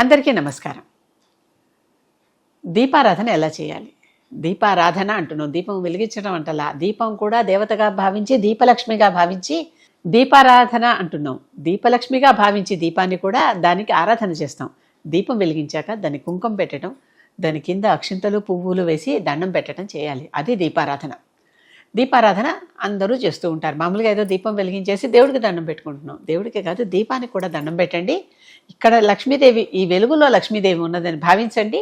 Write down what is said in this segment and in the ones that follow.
అందరికీ నమస్కారం. దీపారాధన ఎలా చేయాలి? దీపారాధన అంటున్నాం, దీపం వెలిగించడం అంటలా. దీపం కూడా దేవతగా భావించి, దీపలక్ష్మిగా భావించి దీపారాధన అంటున్నాం. దీపలక్ష్మిగా భావించి దీపాన్ని కూడా దానికి ఆరాధన చేస్తాం. దీపం వెలిగించాక దాన్ని కుంకుమ పెట్టడం, దాని కింద అక్షింతలు పువ్వులు వేసి దండం పెట్టడం చేయాలి. అది దీపారాధన. దీపారాధన అందరూ చేస్తూ ఉంటారు. మామూలుగా ఏదో దీపం వెలిగించేసి దేవుడికి దండం పెట్టుకుంటున్నాం. దేవుడికే కాదు, దీపానికి కూడా దండం పెట్టండి. ఇక్కడ లక్ష్మీదేవి, ఈ వెలుగులో లక్ష్మీదేవి ఉన్నదని భావించండి.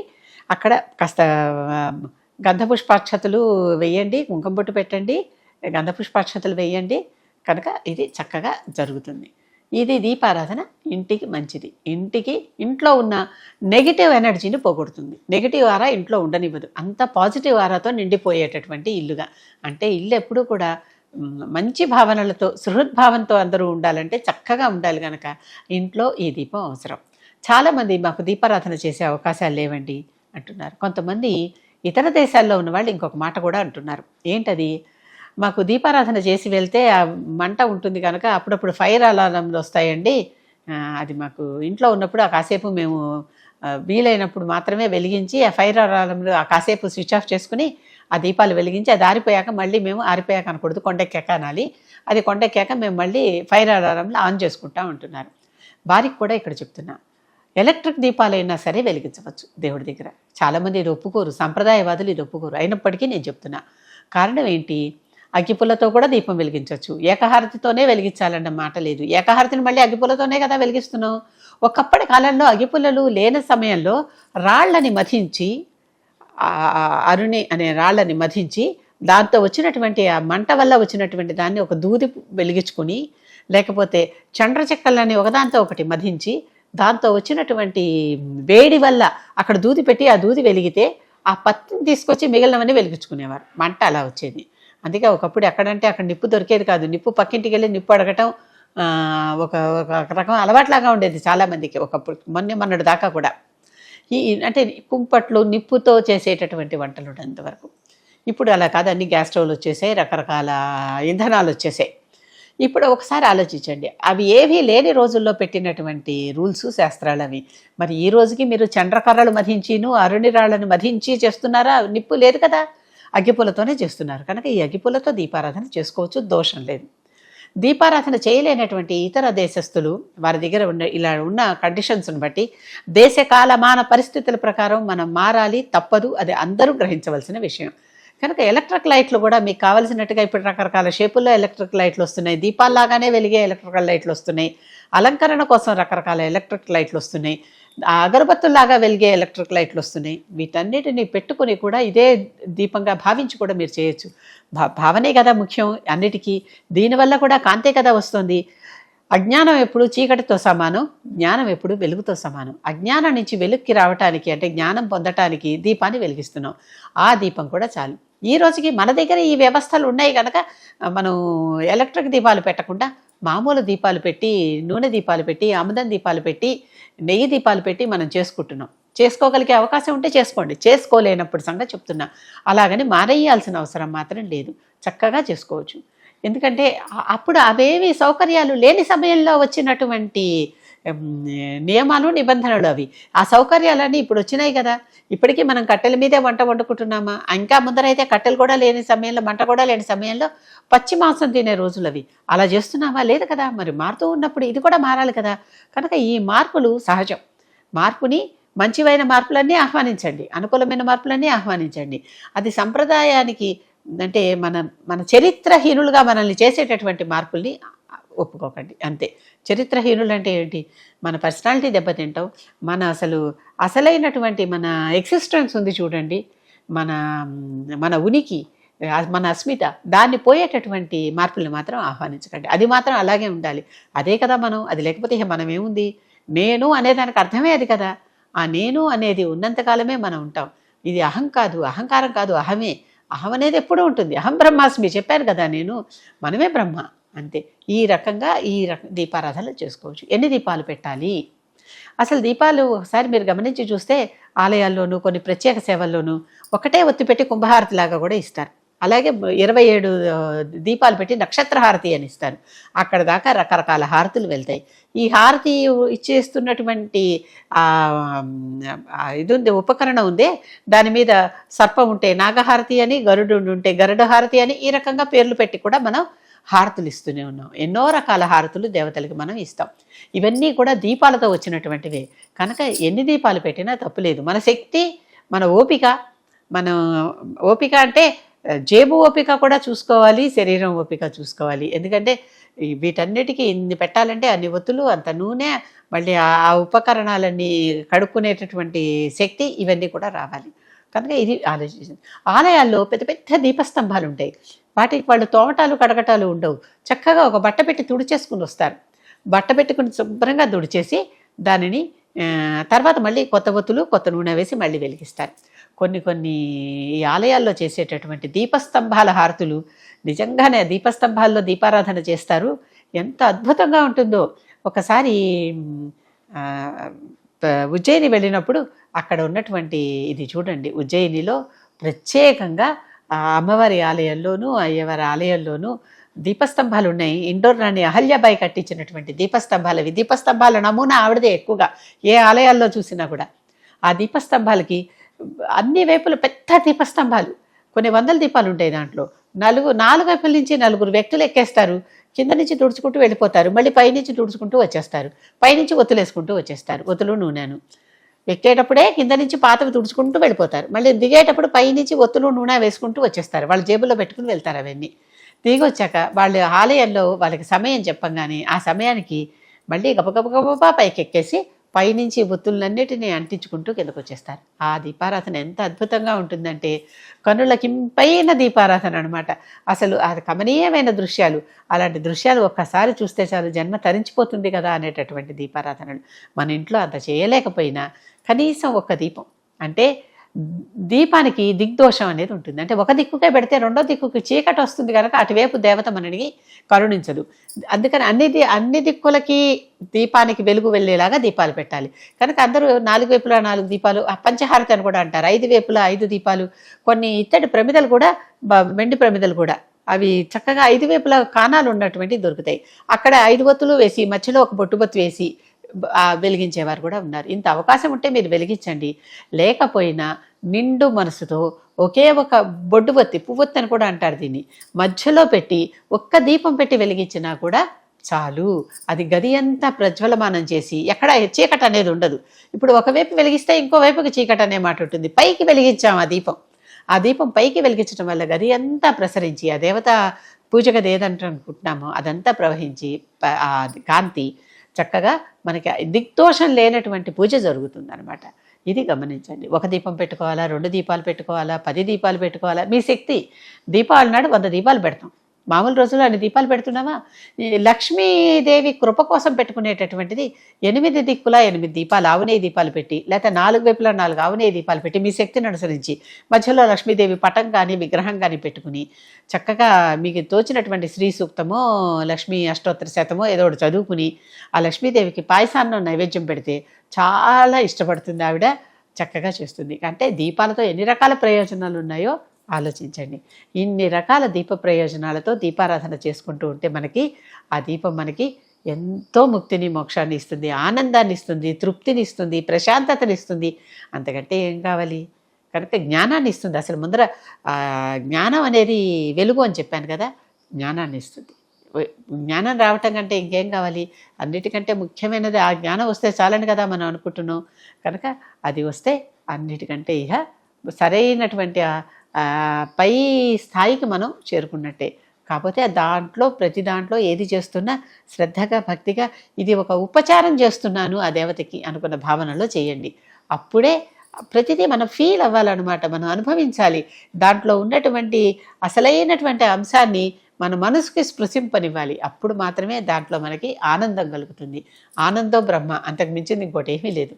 అక్కడ కాస్త గంధపుష్పాక్షతలు వేయండి, కుంకుమ బొట్టు పెట్టండి, గంధపుష్పాక్షతలు వేయండి. కనుక ఇది చక్కగా జరుగుతుంది. ఇది దీపారాధన ఇంటికి మంచిది. ఇంట్లో ఉన్న నెగిటివ్ ఎనర్జీని పోగొడుతుంది. నెగిటివ్ ఆరా ఇంట్లో ఉండనివ్వదు. అంత పాజిటివ్ ఆరాతో నిండిపోయేటటువంటి ఇల్లుగా. అంటే ఇల్లు ఎప్పుడూ కూడా మంచి భావనలతో, సుహృద్భావంతో అందరూ ఉండాలంటే చక్కగా ఉండాలి. కనుక ఇంట్లో ఈ దీపం అవసరం. చాలామంది మాకు దీపారాధన చేసే అవకాశాలు లేవండి అంటున్నారు. కొంతమంది ఇతర దేశాల్లో ఉన్న వాళ్ళు ఇంకొక మాట కూడా అంటున్నారు. ఏంటది? మాకు దీపారాధన చేసి వెళ్తే ఆ మంట ఉంటుంది కనుక అప్పుడప్పుడు ఫైర్ అలారంలు వస్తాయండి. అది మాకు ఇంట్లో ఉన్నప్పుడు ఆ కాసేపు మేము వీలైనప్పుడు మాత్రమే వెలిగించి ఆ ఫైర్ అలారంలు ఆ కాసేపు స్విచ్ ఆఫ్ చేసుకుని ఆ దీపాలు వెలిగించి అది ఆరిపోయాక మళ్ళీ మేము ఆరిపోయాక అనకూడదు, కొండెక్కాక అనాలి. అది కొండెక్కాక మేము మళ్ళీ ఫైర్ అలారంలు ఆన్ చేసుకుంటాం అంటున్నారు. వారికి కూడా ఇక్కడ చెప్తున్నా, ఎలక్ట్రిక్ దీపాలైనా సరే వెలిగించవచ్చు దేవుడి దగ్గర. చాలామంది ఇది ఒప్పుకోరు, సంప్రదాయవాదులు ఇది ఒప్పుకోరు. అయినప్పటికీ నేను చెప్తున్నా. కారణం ఏంటి? అగ్గిపుల్లతో కూడా దీపం వెలిగించవచ్చు. ఏకహారతితోనే వెలిగించాలన్న మాట లేదు. ఏకహారతిని మళ్ళీ అగ్గిపుల్లతోనే కదా వెలిగిస్తున్నాం. ఒకప్పటి కాలంలో అగ్గిపుల్లలు లేని సమయంలో రాళ్లని మథించి, అరుణి అనే రాళ్లని మథించి దాంతో వచ్చినటువంటి ఆ మంట వల్ల వచ్చినటువంటి దాన్ని ఒక దూది వెలిగించుకొని, లేకపోతే చండ్ర చెక్కలని ఒకదాంతో ఒకటి మథించి దాంతో వచ్చినటువంటి వేడి వల్ల అక్కడ దూది పెట్టి ఆ దూది వెలిగితే ఆ పత్తిని తీసుకొచ్చి మిగిలినవన్నీ వెలిగించుకునేవారు. మంట అలా వచ్చేది. అందుకే ఒకప్పుడు ఎక్కడంటే అక్కడ నిప్పు దొరికేది కాదు. నిప్పు పక్కింటికి వెళ్ళి నిప్పు అడగటం ఒక రకం అలవాట్లాగా ఉండేది చాలామందికి ఒకప్పుడు, మొన్నటి దాకా కూడా. అంటే కుంపట్లు నిప్పుతో చేసేటటువంటి వంటలు ఉన్నంతవరకు. ఇప్పుడు అలా కాదు, అన్ని గ్యాస్ స్టవ్లు వచ్చేసాయి, రకరకాల ఇంధనాలు వచ్చేసాయి. ఇప్పుడు ఒకసారి ఆలోచించండి, అవి ఏవీ లేని రోజుల్లో పెట్టినటువంటి రూల్స్, శాస్త్రాలు అవి. మరి ఈ రోజుకి మీరు చండ్రకర్రలు మధించిను అరుణి రాళ్ళను మధించి చేస్తున్నారా? నిప్పు లేదు కదా, అగ్గిపుల్లతోనే చేస్తున్నారు. కనుక ఈ అగ్గిపుల్లతో దీపారాధన చేసుకోవచ్చు, దోషం లేదు. దీపారాధన చేయలేనటువంటి ఇతర దేశస్తులు వారి దగ్గర ఇలా ఉన్న కండిషన్స్ని బట్టి దేశ కాలమాన పరిస్థితుల ప్రకారం మనం మారాలి, తప్పదు. అది అందరూ గ్రహించవలసిన విషయం. కనుక ఎలక్ట్రిక్ లైట్లు కూడా మీకు కావలసినట్టుగా ఇప్పుడు రకరకాల షేపుల్లో ఎలక్ట్రిక్ లైట్లు వస్తున్నాయి. దీపాల్లాగానే వెలిగే ఎలక్ట్రికల్ లైట్లు వస్తున్నాయి. అలంకరణ కోసం రకరకాల ఎలక్ట్రిక్ లైట్లు వస్తున్నాయి. అగరబత్తుల్లాగా వెలిగే ఎలక్ట్రిక్ లైట్లు వస్తున్నాయి. వీటన్నిటిని పెట్టుకుని కూడా ఇదే దీపంగా భావించి కూడా మీరు చేయొచ్చు. భావనే కదా ముఖ్యం అన్నిటికీ. దీనివల్ల కూడా కాంతే కదా వస్తుంది. అజ్ఞానం ఎప్పుడు చీకటితో సమానం, జ్ఞానం ఎప్పుడు వెలుగుతో సమానం. అజ్ఞానం నుంచి వెలుగుకి రావటానికి, అంటే జ్ఞానం పొందటానికి దీపాన్ని వెలిగిస్తున్నాం. ఆ దీపం కూడా చాలు. ఈ రోజుకి మన దగ్గర ఈ వ్యవస్థలు ఉన్నాయి కనుక మనం ఎలక్ట్రిక్ దీపాలు పెట్టకుండా మామూలు దీపాలు పెట్టి, నూనె దీపాలు పెట్టి, ఆముదం దీపాలు పెట్టి, నెయ్యి దీపాలు పెట్టి మనం చేసుకుంటున్నాం. చేసుకోగలిగే అవకాశం ఉంటే చేసుకోండి, చేసుకోలేనప్పుడు సంగతి చెప్తున్నా. అలాగని మానేయాల్సిన అవసరం మాత్రం లేదు, చక్కగా చేసుకోవచ్చు. ఎందుకంటే అప్పుడు అవేవి సౌకర్యాలు లేని సమయంలో వచ్చినటువంటి నియమాలు, నిబంధనలు అవి. ఆ సౌకర్యాలన్నీ ఇప్పుడు వచ్చినాయి కదా. ఇప్పటికీ మనం కట్టెల మీదే వంట వండుకుంటున్నామా? ఇంకా ముందరైతే కట్టెలు కూడా లేని సమయంలో, మంట కూడా లేని సమయంలో పచ్చి మాంసం తినే రోజులు అవి. అలా చేస్తున్నామా? లేదు కదా. మరి మారుతూ ఉన్నప్పుడు ఇది కూడా మారాలి కదా. కనుక ఈ మార్పులు సహజం. మార్పుని, మంచివైన మార్పులన్నీ ఆహ్వానించండి, అనుకూలమైన మార్పులన్నీ ఆహ్వానించండి. అది సంప్రదాయానికి, అంటే మన చరిత్రహీనులుగా మనల్ని చేసేటటువంటి మార్పుల్ని ఒప్పుకోకండి, అంతే. చరిత్రహీనులు అంటే ఏంటి? మన పర్సనాలిటీ దెబ్బతింటాం. మన అసలైనటువంటి మన ఎగ్జిస్టెన్స్ ఉంది చూడండి, మన ఉనికి, మన అస్మిత, దాన్ని పోయేటటువంటి మార్పుల్ని మాత్రం ఆహ్వానించకండి. అది మాత్రం అలాగే ఉండాలి. అదే కదా మనం. అది లేకపోతే మనం ఏముంది? నేను అనేదానికి అర్థమే అది కదా. ఆ నేను అనేది ఉన్నంతకాలమే మనం ఉంటాం. ఇది అహం కాదు, అహంకారం కాదు, అహమే. అహం అనేది ఎప్పుడూ ఉంటుంది. అహం బ్రహ్మాస్మి చెప్పారు కదా నేను. మనమే బ్రహ్మ, అంతే. ఈ రకంగా దీపారాధనలు చేసుకోవచ్చు. ఎన్ని దీపాలు పెట్టాలి? అసలు దీపాలు ఒకసారి మీరు గమనించి చూస్తే ఆలయాల్లోనూ, కొన్ని ప్రత్యేక సేవల్లోనూ ఒకటే ఒత్తి పెట్టి కుంభహారతిలాగా కూడా ఇస్తారు. అలాగే 27 దీపాలు పెట్టి నక్షత్ర హారతి అని ఇస్తారు. అక్కడ దాకా రకరకాల హారతులు వెళ్తాయి. ఈ హారతి ఇచ్చేస్తున్నటువంటి ఇది ఉంది, ఉపకరణం ఉందే, దాని మీద సర్పం ఉంటే నాగహారతి అని, గరుడు ఉంటే గరుడ హారతి అని, ఈ రకంగా పేర్లు పెట్టి కూడా మనం హారతులు ఇస్తూనే ఉన్నాం. ఎన్నో రకాల హారతులు దేవతలకి మనం ఇస్తాం. ఇవన్నీ కూడా దీపాలతో వచ్చినటువంటివే కనుక ఎన్ని దీపాలు పెట్టినా తప్పులేదు. మన శక్తి, మన ఓపిక, మన ఓపిక అంటే జేబు ఓపిక కూడా చూసుకోవాలి, శరీరం ఓపిక చూసుకోవాలి. ఎందుకంటే వీటన్నిటికీ ఇన్ని పెట్టాలంటే అన్ని ఒత్తులు, అంత నూనె, మళ్ళీ ఆ ఉపకరణాలన్నీ కడుక్కునేటటువంటి శక్తి, ఇవన్నీ కూడా రావాలి. కనుక ఇది ఆలోచించింది. ఆలయాల్లో పెద్ద పెద్ద దీపస్తంభాలు ఉంటాయి. వాటికి వాళ్ళు తోమటాలు కడగటాలు ఉండవు. చక్కగా ఒక బట్ట పెట్టి తుడిచేసుకుని వస్తారు. బట్ట పెట్టుకుని శుభ్రంగా తుడిచేసి దానిని తర్వాత మళ్ళీ కొత్త ఒత్తులు, కొత్త నూనె వేసి మళ్ళీ వెలిగిస్తారు. కొన్ని ఈ ఆలయాల్లో చేసేటటువంటి దీపస్తంభాల హారతులు నిజంగానే దీపస్తంభాల్లో దీపారాధన చేస్తారు. ఎంత అద్భుతంగా ఉంటుందో. ఒకసారి ఉజ్జయిని వెళ్ళినప్పుడు అక్కడ ఉన్నటువంటి ఇది చూడండి, ఉజ్జయినిలో ప్రత్యేకంగా అమ్మవారి ఆలయంలోనూ అయ్యవారి ఆలయంలోనూ దీపస్తంభాలు ఉన్నాయి. ఇండోర్ రాణి అహల్యాబాయి కట్టించినటువంటి దీపస్తంభాలు. దీపస్తంభాల నమూనా ఆవిడదే ఎక్కువగా ఏ ఆలయాల్లో చూసినా కూడా. ఆ దీపస్తంభాలకి అన్ని వైపులు పెద్ద దీపస్తంభాలు, కొన్ని వందల దీపాలు ఉంటాయి. దాంట్లో నాలుగు వైపుల నుంచి 4 వ్యక్తులు ఎక్కేస్తారు. కింద నుంచి తుడుచుకుంటూ వెళ్ళిపోతారు, మళ్ళీ పైనుంచి తుడుచుకుంటూ వచ్చేస్తారు, పైనుంచి ఒత్తులు వేసుకుంటూ వచ్చేస్తారు. ఒత్తులు నూనెను ఎక్కేటప్పుడే కింద నుంచి పాతవి తుడుచుకుంటూ వెళ్ళిపోతారు, మళ్ళీ దిగేటప్పుడు పైనుంచి ఒత్తులు నూనె వేసుకుంటూ వచ్చేస్తారు. వాళ్ళ జేబుల్లో పెట్టుకుని వెళ్తారు. అవన్నీ దిగి వచ్చాక వాళ్ళ ఆలయంలో వాళ్ళకి సమయం చెప్పంగానే ఆ సమయానికి మళ్ళీ గబగబగబా పైకి ఎక్కేసి పైనుంచి ఒత్తులన్నిటినీ అంటించుకుంటూ కిందకు వచ్చేస్తారు. ఆ దీపారాధన ఎంత అద్భుతంగా ఉంటుందంటే కనులకింపైన దీపారాధన అనమాట. అసలు అది కమనీయమైన దృశ్యాలు. అలాంటి దృశ్యాలు ఒక్కసారి చూస్తే చాలు జన్మ తరించిపోతుంది కదా అనేటటువంటి దీపారాధనలు. మన ఇంట్లో అంత చేయలేకపోయినా కనీసం ఒక్క దీపం, అంటే దీపానికి దిగ్దోషం అనేది ఉంటుంది. అంటే ఒక దిక్కుకే పెడితే రెండో దిక్కుకి చీకటి వస్తుంది కనుక అటువైపు దేవత మనని కరుణించదు. అందుకని అన్ని దిక్కులకి దీపానికి వెలుగు వెళ్ళేలాగా దీపాలు పెట్టాలి. కనుక అందరూ 4 వైపులా 4 దీపాలు, పంచహారతి అని కూడా అంటారు. 5 వైపులా 5 దీపాలు. కొన్ని ఇత్తడి ప్రమిదలు కూడా, వెండి ప్రమిదలు కూడా, అవి చక్కగా 5 వైపులా కాణాలు ఉన్నటువంటి దొరుకుతాయి. అక్కడ 5 ఒత్తులు వేసి మధ్యలో ఒక బొట్టుబొత్తు వేసి వెలిగించేవారు కూడా ఉన్నారు. ఇంత అవకాశం ఉంటే మీరు వెలిగించండి. లేకపోయినా నిండు మనసుతో ఒకే ఒక బొడ్డుబొత్తి, పువ్వొత్తి అని కూడా అంటారు దీన్ని, మధ్యలో పెట్టి ఒక్క దీపం పెట్టి వెలిగించినా కూడా చాలు. అది గది అంతా ప్రజ్వలమానం చేసి ఎక్కడ చీకటి అనేది ఉండదు. ఇప్పుడు ఒకవైపు వెలిగిస్తే ఇంకోవైపుకి చీకటి అనే మాట ఉంటుంది. పైకి వెలిగించాం ఆ దీపం పైకి వెలిగించడం వల్ల గది అంతా ప్రసరించి ఆ దేవత పూజ గది ఏదంటే అనుకుంటున్నామో అదంతా ప్రవహించి ఆ కాంతి చక్కగా మనకి దిగ్దోషం లేనటువంటి పూజ జరుగుతుంది అనమాట. ఇది గమనించండి. 1 దీపం పెట్టుకోవాలా, 2 దీపాలు పెట్టుకోవాలా, 10 దీపాలు పెట్టుకోవాలా, మీ శక్తి. దీపావళి నాడు 100 దీపాలు పెడతాం. మామూలు రోజుల్లో అన్ని దీపాలు పెడుతున్నామా? లక్ష్మీదేవి కృప కోసం పెట్టుకునేటటువంటిది 8 దిక్కులా 8 దీపాలు, ఆవునేయి దీపాలు పెట్టి, లేకపోతే 4 వైపులా 4 ఆవునేయి దీపాలు పెట్టి మీ శక్తిని అనుసరించి మధ్యలో లక్ష్మీదేవి పటం కానీ విగ్రహం కానీ పెట్టుకుని చక్కగా మీకు తోచినటువంటి శ్రీ సూక్తమో లక్ష్మీ అష్టోత్తర శతమో ఏదో ఒకటి చదువుకుని ఆ లక్ష్మీదేవికి పాయసాన్నం నైవేద్యం పెడితే చాలా ఇష్టపడుతుంది ఆవిడ, చక్కగా చేస్తుంది. అంటే దీపాలతో ఎన్ని రకాల ప్రయోజనాలు ఉన్నాయో ఆలోచించండి. ఇన్ని రకాల దీప ప్రయోజనాలతో దీపారాధన చేసుకుంటూ ఉంటే మనకి ఆ దీపం మనకి ఎంతో ముక్తిని, మోక్షాన్ని ఇస్తుంది, ఆనందాన్ని ఇస్తుంది, తృప్తిని ఇస్తుంది, ప్రశాంతతని ఇస్తుంది. అంతకంటే ఏం కావాలి? కనుక జ్ఞానాన్ని ఇస్తుంది. అసలు ముందర జ్ఞానం అనేది వెలుగు అని చెప్పాను కదా, జ్ఞానాన్ని ఇస్తుంది. జ్ఞానం రావటం కంటే ఇంకేం కావాలి? అన్నిటికంటే ముఖ్యమైనది ఆ జ్ఞానం వస్తే చాలని కదా మనం అనుకుంటున్నాం. కనుక అది వస్తే అన్నిటికంటే ఇహ సరైనటువంటి పై స్థాయికి మనం చేరుకున్నట్టే. కాకపోతే ప్రతి దాంట్లో ఏది చేస్తున్నా శ్రద్ధగా, భక్తిగా ఇది ఒక ఉపచారం చేస్తున్నాను ఆ దేవతకి అనుకున్న భావనలో చేయండి. అప్పుడే ప్రతిదీ మనం ఫీల్ అవ్వాలన్నమాట, మనం అనుభవించాలి. దాంట్లో ఉన్నటువంటి అసలైనటువంటి అంశాన్ని మన మనసుకి స్పృశింపనివ్వాలి. అప్పుడు మాత్రమే దాంట్లో మనకి ఆనందం కలుగుతుంది. ఆనందం బ్రహ్మ, అంతకు మించింది ఇంకోటి ఏమీ లేదు.